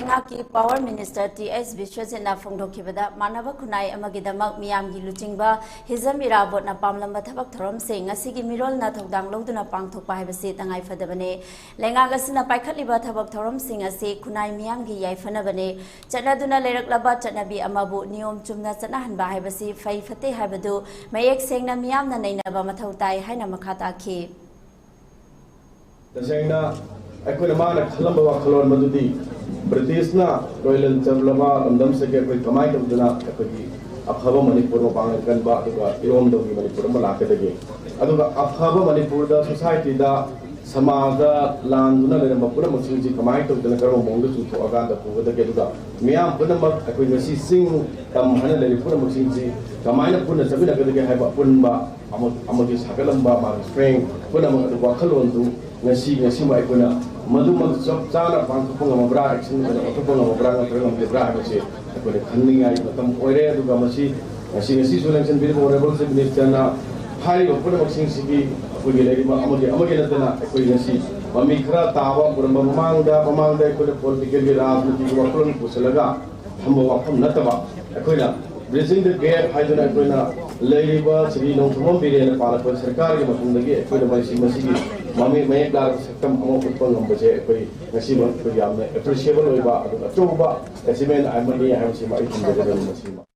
लेंगा की power minister TH. विश्वजितना फोंदोखिबदा मानव खुनाई अमगिदमक मियामगी लुचिंगबा हिजम इराबोटना पामलंबा थबक थोरमसे ngasiगी मिरोलना थौदांग लौदुना पांगथोकपा हाइबसे तंगाई फदबने लेंगागसिना पाइखतलिबा थबक थोरमसिंग असे खुनाई मियामगी याइफनबने चटनादुना लेरकलबा चटनाबी अमाबु नियम चुमना चटनाहनबा हाइबसे फै फते हाइबदु मयेक सेंगना मियामना नैनबा मथौ ताई हाइना मखा ताखि तसेंगना अखोन माना खलंबा वाखलोन मदुदी ब्रिटिशना रोयलन चबलमा लमदम से के कोई कमाई तबदना अखोगी अफाबा मणिपुर में पांगन कनबा अदुगा इरोम दोगी मणिपुर में लाकेदगे अदुगा अफाबा मणिपुर दा सोसाइटी दा समाज दा लांदुना लेरम पुरा मसिंजी कमाई तबदना करम मोंग चुथो अगादा पुगदगे अदुगा मियाम पुनमक अखोई ngasi सिंग तम हन लेरि पुरा मसिंजी कमाईना पुना चबिनगदगे हाइबा पुनबा अमगी सागलंबा मा स्ट्रेंग पुनमक अदु वाखलोन दु ngasi mai kuna madumag chop chana pangthopong amabra action otopong amabra ngatong amabra habase akone khanningai matam oire aduga masi ngasi selection bill honorable chief minister na phai opona maching sigi akoi legi amagi natana akoi ngasi mami khara tawa puramba mamangda akoi political rajniti waklon pusalaga thamba wafam nataba akoina bridging the gap haiduna akoina leiba sigi nongthom birena palapa sarkar gi matungdagi akoina masi mami mai dar sektam amo putpang ambaje akoi ngasi ma ko yamne appreciable oiba adu achoba achievement amani hamsi mai thumde masi